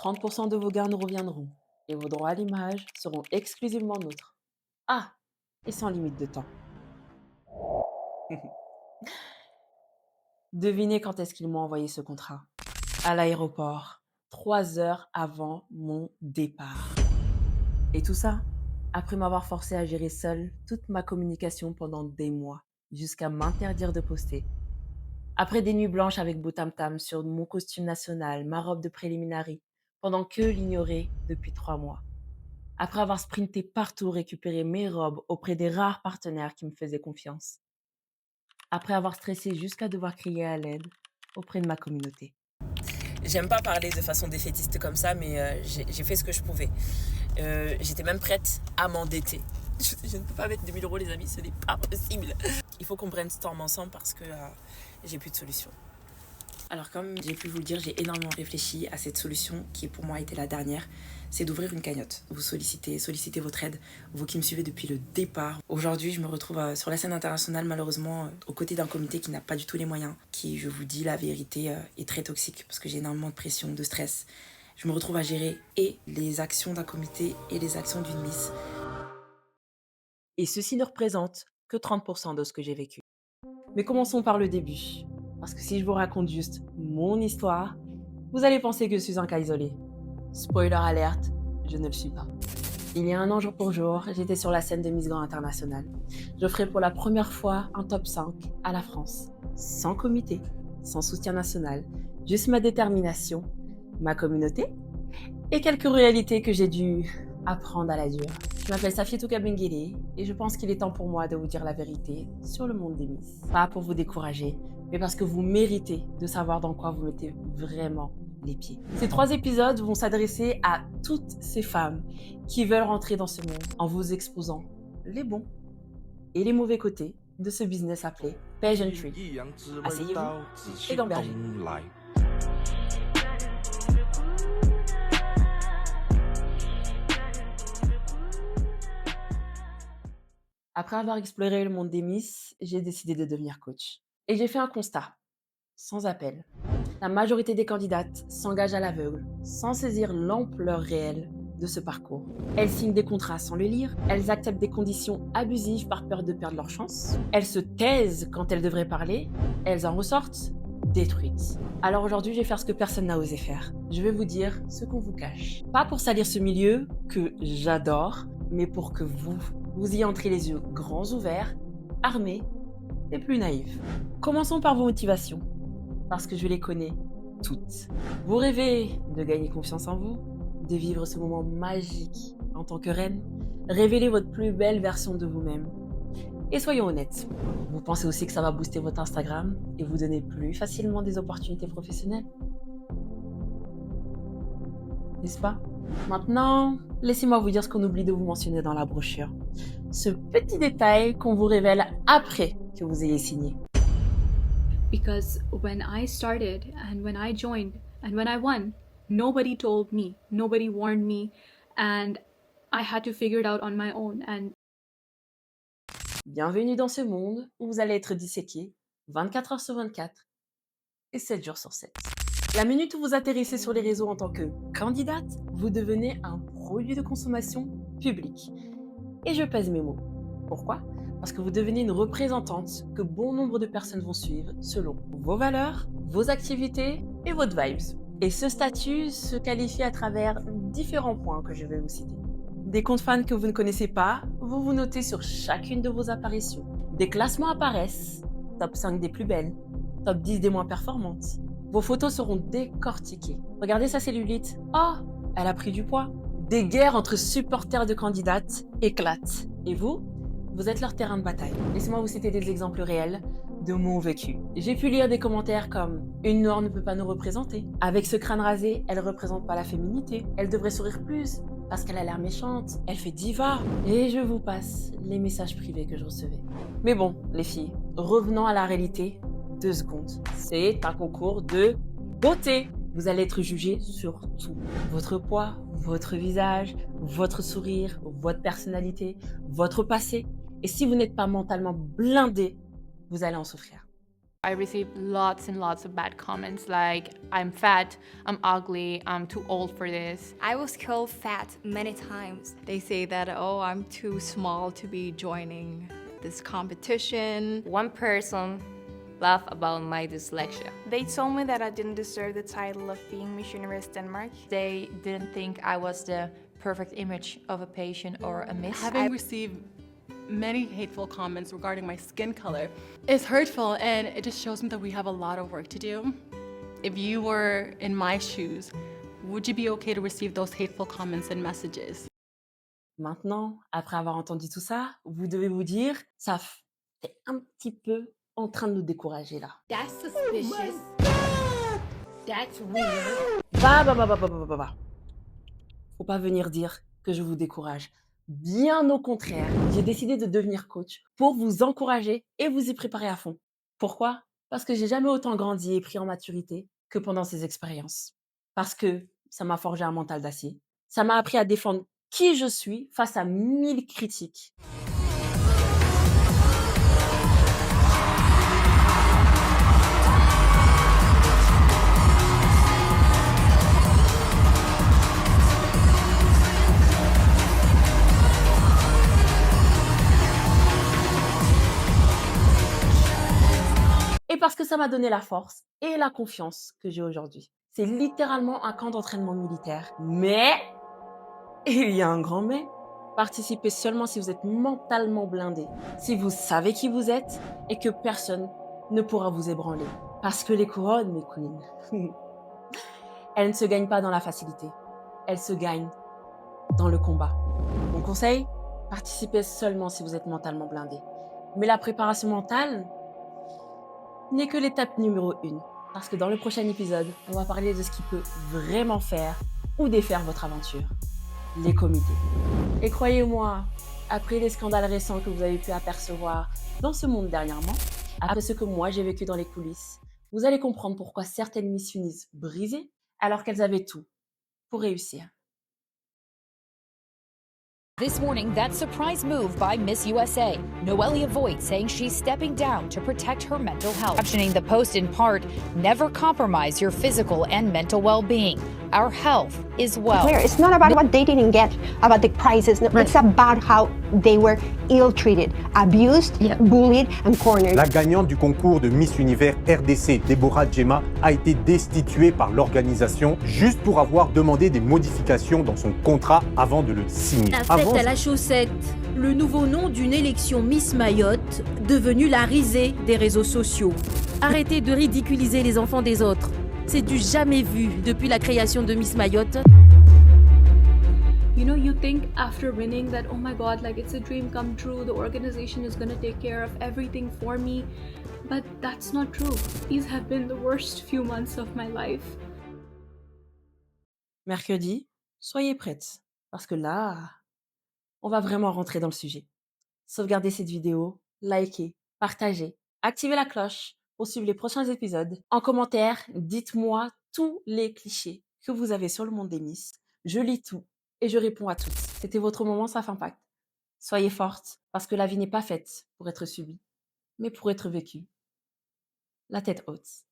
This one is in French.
30% de vos gains nous reviendront et vos droits à l'image seront exclusivement nôtres. Ah, et sans limite de temps. Devinez quand est-ce qu'ils m'ont envoyé ce contrat? À l'aéroport, 3 heures avant mon départ. Et tout ça, après m'avoir forcé à gérer seule toute ma communication pendant des mois, jusqu'à m'interdire de poster. Après des nuits blanches avec beau tam-tam sur mon costume national, ma robe de préliminary, pendant que l'ignorer depuis 3 mois. Après avoir sprinté partout récupérer mes robes auprès des rares partenaires qui me faisaient confiance. Après avoir stressé jusqu'à devoir crier à l'aide auprès de ma communauté. J'aime pas parler de façon défaitiste comme ça, mais j'ai fait ce que je pouvais. J'étais même prête à m'endetter. Je ne peux pas mettre 2 000 € les amis, ce n'est pas possible. Il faut qu'on brainstorm ensemble parce que j'ai plus de solution. Alors comme j'ai pu vous le dire, j'ai énormément réfléchi à cette solution qui pour moi était la dernière. C'est d'ouvrir une cagnotte. Vous sollicitez votre aide, vous qui me suivez depuis le départ. Aujourd'hui, je me retrouve sur la scène internationale, malheureusement, aux côtés d'un comité qui n'a pas du tout les moyens, qui, je vous dis la vérité, est très toxique parce que j'ai énormément de pression, de stress. Je me retrouve à gérer et les actions d'un comité et les actions d'une Miss. Et ceci ne représente que 30% de ce que j'ai vécu. Mais commençons par le début. Parce que si je vous raconte juste mon histoire, vous allez penser que je suis un cas isolé. Spoiler alerte, je ne le suis pas. Il y a 1 an jour pour jour, j'étais sur la scène de Miss Grand International. J'offrais pour la première fois un top 5 à la France. Sans comité, sans soutien national, juste ma détermination, ma communauté et quelques réalités que j'ai dû apprendre à la dure. Je m'appelle Safietou Kabengele et je pense qu'il est temps pour moi de vous dire la vérité sur le monde des Miss. Pas pour vous décourager, mais parce que vous méritez de savoir dans quoi vous mettez vraiment les pieds. Ces 3 épisodes vont s'adresser à toutes ces femmes qui veulent rentrer dans ce monde en vous exposant les bons et les mauvais côtés de ce business appelé pageantry. Asseyez-vous et gambergez. Après avoir exploré le monde des Miss, j'ai décidé de devenir coach. Et j'ai fait un constat, sans appel. La majorité des candidates s'engagent à l'aveugle, sans saisir l'ampleur réelle de ce parcours. Elles signent des contrats sans le lire, elles acceptent des conditions abusives par peur de perdre leur chance, elles se taisent quand elles devraient parler, elles en ressortent détruites. Alors aujourd'hui, je vais faire ce que personne n'a osé faire. Je vais vous dire ce qu'on vous cache. Pas pour salir ce milieu que j'adore, mais pour que vous y entrez les yeux grands ouverts, armés et plus naïfs. Commençons par vos motivations, parce que je les connais toutes. Vous rêvez de gagner confiance en vous, de vivre ce moment magique en tant que reine, révélez votre plus belle version de vous-même. Et soyons honnêtes, vous pensez aussi que ça va booster votre Instagram et vous donner plus facilement des opportunités professionnelles? N'est-ce pas? Maintenant, laissez-moi vous dire ce qu'on oublie de vous mentionner dans la brochure. Ce petit détail qu'on vous révèle après que vous ayez signé. Because when I started and when I joined and when I won, nobody told me, nobody warned me, and I had to figure it out on my own. And Bienvenue dans ce monde où vous allez être disséqué 24 heures sur 24 et 7 jours sur 7. La minute où vous atterrissez sur les réseaux en tant que candidate, vous devenez un produit de consommation public. Et je pèse mes mots. Pourquoi? Parce que vous devenez une représentante que bon nombre de personnes vont suivre selon vos valeurs, vos activités et votre vibes. Et ce statut se qualifie à travers différents points que je vais vous citer. Des comptes fans que vous ne connaissez pas, vous vous notez sur chacune de vos apparitions. Des classements apparaissent, top 5 des plus belles, top 10 des moins performantes. Vos photos seront décortiquées. Regardez sa cellulite. Oh, elle a pris du poids. Des guerres entre supporters de candidates éclatent. Et vous êtes leur terrain de bataille. Laissez-moi vous citer des exemples réels de mon vécu. J'ai pu lire des commentaires comme « Une noire ne peut pas nous représenter. Avec ce crâne rasé, elle ne représente pas la féminité. Elle devrait sourire plus. Parce qu'elle a l'air méchante. Elle fait diva. » Et je vous passe les messages privés que je recevais. Mais bon, les filles, revenons à la réalité 2 secondes. C'est un concours de beauté. Vous allez être jugé sur tout. Votre poids, votre visage, votre sourire, votre personnalité, votre passé. Et si vous n'êtes pas mentalement blindé, vous allez en souffrir. I received lots and lots of bad comments like, I'm fat, I'm ugly, I'm too old for this. I was called fat many times. They say that, oh, I'm too small to be joining this competition. One person laughed about my dyslexia. They told me that I didn't deserve the title of being Miss Universe Denmark. They didn't think I was the perfect image of a patient or a miss. Having received many hateful comments regarding my skin color is hurtful, and it just shows me that we have a lot of work to do. If you were in my shoes, would you be okay to receive those hateful comments and messages? Maintenant, après avoir entendu tout ça, vous devez vous dire, Saf, t'es un petit peu en train de nous décourager là. That's suspicious. That's weird. Bah. Faut pas venir dire que je vous décourage. Bien au contraire, j'ai décidé de devenir coach pour vous encourager et vous y préparer à fond. Pourquoi? Parce que j'ai jamais autant grandi et pris en maturité que pendant ces expériences. Parce que ça m'a forgé un mental d'acier. Ça m'a appris à défendre qui je suis face à 1000 critiques. Et parce que ça m'a donné la force et la confiance que j'ai aujourd'hui. C'est littéralement un camp d'entraînement militaire. Mais, il y a un grand mais, participez seulement si vous êtes mentalement blindé, si vous savez qui vous êtes et que personne ne pourra vous ébranler. Parce que les couronnes, mes queens, elles ne se gagnent pas dans la facilité. Elles se gagnent dans le combat. Mon conseil, participez seulement si vous êtes mentalement blindé. Mais la préparation mentale n'est que l'étape numéro 1. Parce que dans le prochain épisode, on va parler de ce qui peut vraiment faire ou défaire votre aventure. Les comités. Et croyez-moi, après les scandales récents que vous avez pu apercevoir dans ce monde dernièrement, après ce que moi j'ai vécu dans les coulisses, vous allez comprendre pourquoi certaines Miss Unis brisaient alors qu'elles avaient tout pour réussir. This morning, that surprise move by Miss USA. Noelia Voigt saying she's stepping down to protect her mental health. Captioning the post in part, never compromise your physical and mental well-being. Our health is wealth. It's not about what they didn't get, about the prices. No, It's about how they were ill-treated, abused, bullied and cornered. La gagnante du concours de Miss Univers RDC, Deborah Djema, a été destituée par l'organisation juste pour avoir demandé des modifications dans son contrat avant de le signer. À la chaussette, le nouveau nom d'une élection Miss Mayotte, devenue la risée des réseaux sociaux. Arrêtez de ridiculiser les enfants des autres. C'est du jamais vu depuis la création de Miss Mayotte. You know, you think after winning that, oh my god, like it's a dream come true, the organization is gonna take care of everything for me. But that's not true. These have been the worst few months of my life. Mercredi, soyez prêtes. Parce que là, on va vraiment rentrer dans le sujet. Sauvegardez cette vidéo, likez, partagez, activez la cloche pour suivre les prochains épisodes. En commentaire, dites-moi tous les clichés que vous avez sur le monde des Miss. Je lis tout et je réponds à tous. C'était votre moment Saf Impact. Soyez fortes parce que la vie n'est pas faite pour être subie, mais pour être vécue. La tête haute.